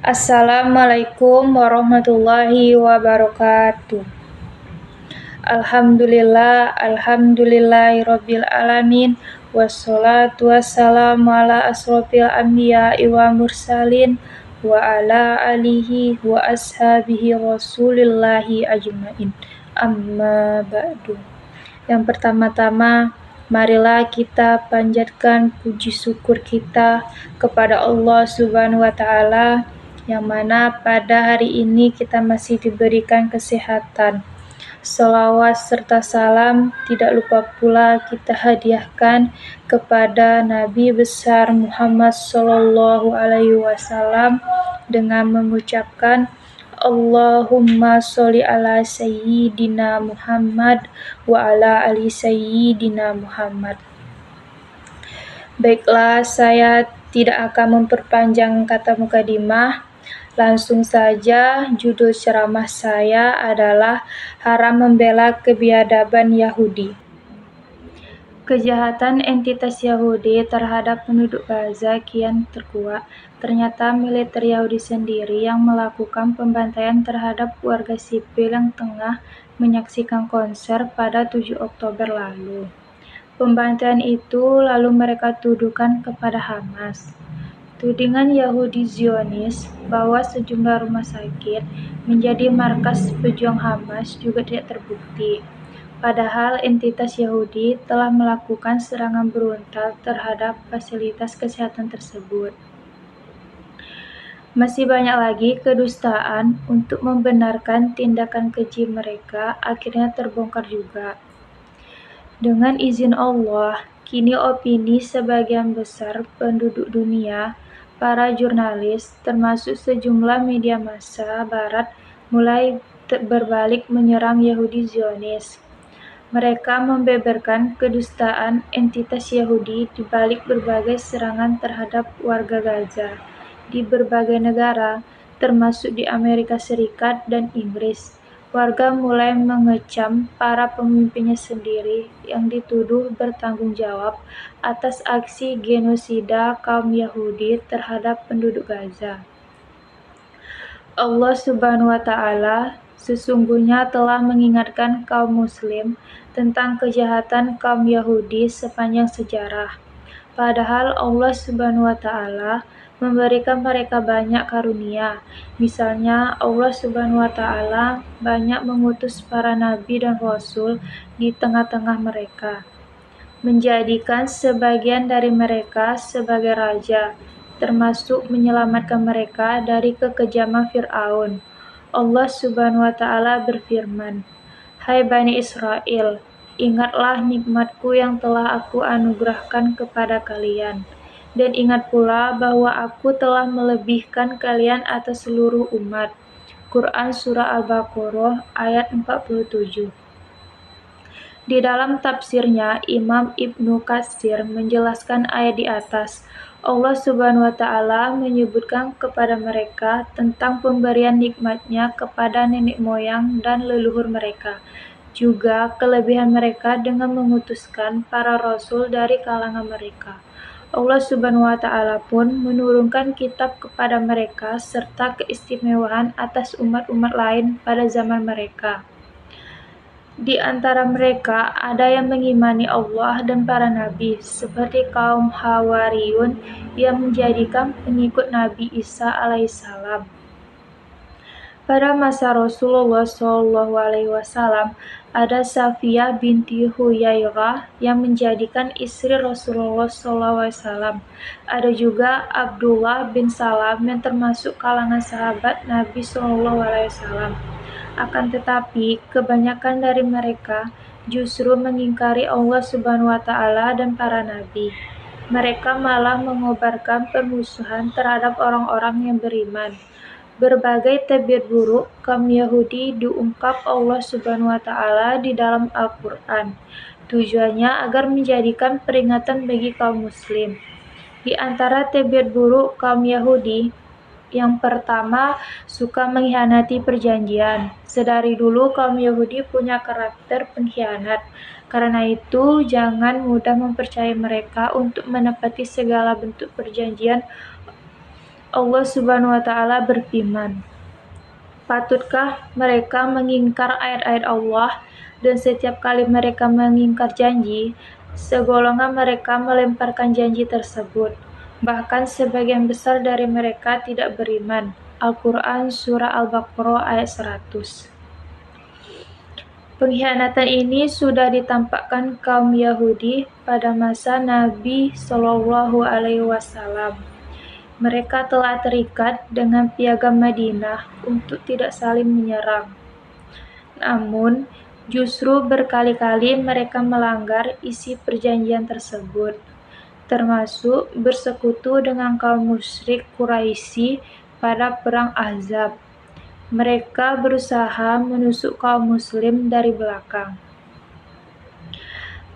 Assalamualaikum warahmatullahi wabarakatuh. Alhamdulillahirabbil alamin wassalatu wassalamu ala asrofil anbiya'i wa mursalin wa ala alihi wa ashabihi rasulillahi ajmain. Amma ba'du. Yang pertama-tama, marilah kita panjatkan puji syukur kita kepada Allah Subhanahu wa Ta'ala, yang mana pada hari ini kita masih diberikan kesehatan. Salawat serta salam tidak lupa pula kita hadiahkan kepada Nabi besar Muhammad Sallallahu Alaihi Wasallam dengan mengucapkan Allahumma sholli ala sayyidina Muhammad wa ala ali sayyidina Muhammad. Baiklah, saya tidak akan memperpanjang kata mukadimah. Langsung saja, judul ceramah saya adalah Haram Membela Kebiadaban Yahudi. Kejahatan entitas Yahudi terhadap penduduk Gaza kian terkuat. Ternyata militer Yahudi sendiri yang melakukan pembantaian terhadap warga sipil yang tengah menyaksikan konser pada 7 Oktober lalu. Pembantaian itu lalu mereka tuduhkan kepada Hamas. Tudingan Yahudi Zionis bahwa sejumlah rumah sakit menjadi markas pejuang Hamas juga tidak terbukti. Padahal entitas Yahudi telah melakukan serangan berontak terhadap fasilitas kesehatan tersebut. Masih banyak lagi kedustaan untuk membenarkan tindakan keji mereka akhirnya terbongkar juga. Dengan izin Allah, kini opini sebagian besar penduduk dunia, para jurnalis, termasuk sejumlah media massa barat mulai berbalik menyerang Yahudi Zionis. Mereka membeberkan kedustaan entitas Yahudi di balik berbagai serangan terhadap warga Gaza di berbagai negara, termasuk di Amerika Serikat dan Inggris. Warga mulai mengecam para pemimpinnya sendiri yang dituduh bertanggung jawab atas aksi genosida kaum Yahudi terhadap penduduk Gaza. Allah Subhanahu wa Ta'ala sesungguhnya telah mengingatkan kaum muslim tentang kejahatan kaum Yahudi sepanjang sejarah. Padahal Allah Subhanahu wa Ta'ala memberikan mereka banyak karunia. Misalnya, Allah Subhanahu wa Ta'ala banyak mengutus para nabi dan rasul di tengah-tengah mereka, menjadikan sebagian dari mereka sebagai raja, termasuk menyelamatkan mereka dari kekejaman Fir'aun. Allah Subhanahu wa Ta'ala berfirman, "Hai Bani Israel, ingatlah nikmatku yang telah aku anugerahkan kepada kalian. Dan ingat pula bahwa aku telah melebihkan kalian atas seluruh umat." Quran Surah Al-Baqarah ayat 47. Di dalam tafsirnya, Imam Ibnu Katsir menjelaskan ayat di atas. Allah Subhanahu wa Ta'ala menyebutkan kepada mereka tentang pemberian nikmatnya kepada nenek moyang dan leluhur mereka. Juga kelebihan mereka dengan mengutuskan para rasul dari kalangan mereka. Allah Subhanahu wa Ta'ala pun menurunkan kitab kepada mereka serta keistimewaan atas umat-umat lain pada zaman mereka. Di antara mereka ada yang mengimani Allah dan para nabi, seperti kaum Hawariyun yang menjadikan pengikut Nabi Isa alaihissalam. Pada masa Rasulullah SAW, ada Safiyah binti Huyairah yang menjadikan istri Rasulullah SAW. Ada juga Abdullah bin Salam yang termasuk kalangan sahabat Nabi SAW. Akan tetapi, kebanyakan dari mereka justru mengingkari Allah Subhanahu wa Ta'ala dan para nabi. Mereka malah mengobarkan permusuhan terhadap orang-orang yang beriman. Berbagai tabir buruk kaum Yahudi diungkap Allah Subhanahu wa Ta'ala di dalam Al-Quran. Tujuannya agar menjadikan peringatan bagi kaum muslim. Di antara tabir buruk kaum Yahudi, yang pertama, suka mengkhianati perjanjian. Sedari dulu kaum Yahudi punya karakter pengkhianat. Karena itu, jangan mudah mempercayai mereka untuk menepati segala bentuk perjanjian Allah Subhanahu wa Ta'ala berfirman, "Patutkah mereka mengingkar ayat-ayat Allah, dan setiap kali mereka mengingkar janji, segolongan mereka melemparkan janji tersebut. Bahkan sebagian besar dari mereka tidak beriman." Al-Quran Surah Al-Baqarah ayat 100. Pengkhianatan ini sudah ditampakkan kaum Yahudi pada masa Nabi Shallallahu Alaihi Wasallam. Mereka telah terikat dengan piagam Madinah untuk tidak saling menyerang. Namun, justru berkali-kali mereka melanggar isi perjanjian tersebut, termasuk bersekutu dengan kaum musyrik Quraisy pada Perang Ahzab. Mereka berusaha menusuk kaum muslim dari belakang.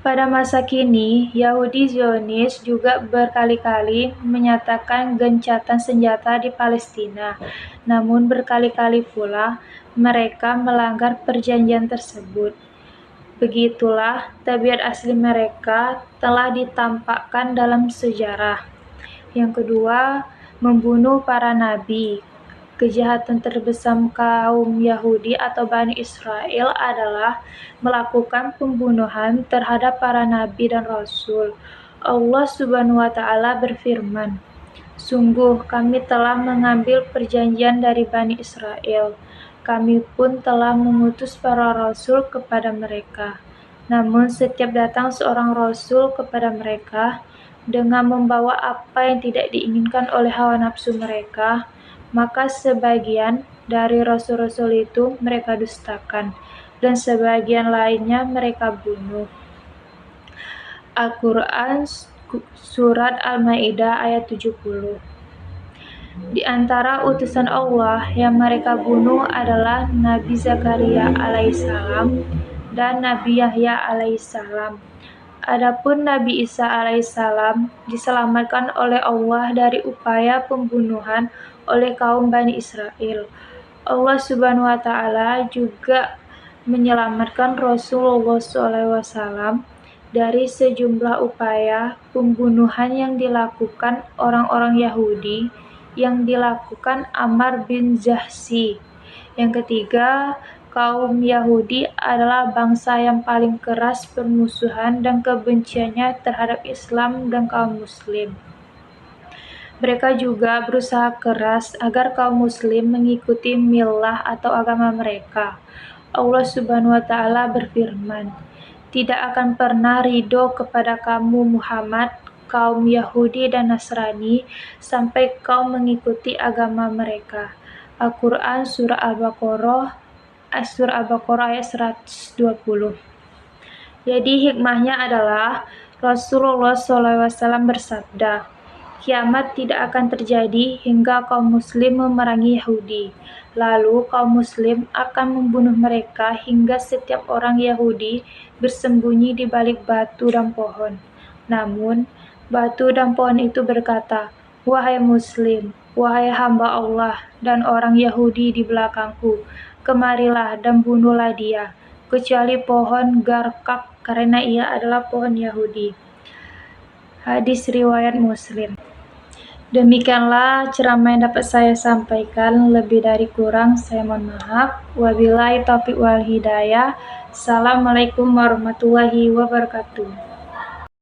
Pada masa kini, Yahudi Zionis juga berkali-kali menyatakan gencatan senjata di Palestina, namun berkali-kali pula mereka melanggar perjanjian tersebut. Begitulah tabiat asli mereka telah ditampakkan dalam sejarah. Yang kedua, membunuh para nabi. Kejahatan terbesar kaum Yahudi atau Bani Israel adalah melakukan pembunuhan terhadap para nabi dan rasul. Allah Subhanahu wa Ta'ala berfirman, "Sungguh kami telah mengambil perjanjian dari Bani Israel. Kami pun telah mengutus para rasul kepada mereka. Namun setiap datang seorang rasul kepada mereka dengan membawa apa yang tidak diinginkan oleh hawa nafsu mereka, maka sebagian dari rasul-rasul itu mereka dustakan, dan sebagian lainnya mereka bunuh." Al-Quran Surat Al-Maidah ayat 70. Di antara utusan Allah yang mereka bunuh adalah Nabi Zakaria alaihissalam dan Nabi Yahya alaihissalam. Adapun Nabi Isa alaihissalam diselamatkan oleh Allah dari upaya pembunuhan oleh kaum Bani Israel. Allah Subhanahu wa Ta'ala juga menyelamatkan Rasulullah SAW dari sejumlah upaya pembunuhan yang dilakukan orang-orang Yahudi yang dilakukan Ammar bin Jahsy. Yang ketiga, kaum Yahudi adalah bangsa yang paling keras permusuhan dan kebenciannya terhadap Islam dan kaum Muslim. Mereka juga berusaha keras agar kaum Muslim mengikuti millah atau agama mereka. Allah Subhanahu wa Ta'ala berfirman, "Tidak akan pernah ridho kepada kamu Muhammad kaum Yahudi dan Nasrani sampai kau mengikuti agama mereka." Al-Quran Surah Al-Baqarah ayat 120. Jadi hikmahnya adalah Rasulullah SAW bersabda, "Kiamat tidak akan terjadi hingga kaum muslim memerangi Yahudi. Lalu kaum muslim akan membunuh mereka hingga setiap orang Yahudi bersembunyi di balik batu dan pohon. Namun, batu dan pohon itu berkata, 'Wahai muslim, wahai hamba Allah dan orang Yahudi di belakangku, kemarilah dan bunuhlah dia, kecuali pohon Garkak karena ia adalah pohon Yahudi." Hadis riwayat Muslim. Demikianlah ceramah yang dapat saya sampaikan. Lebih dari kurang saya mohon maaf. Wabillahi taufiq wal hidayah. Assalamualaikum warahmatullahi wabarakatuh.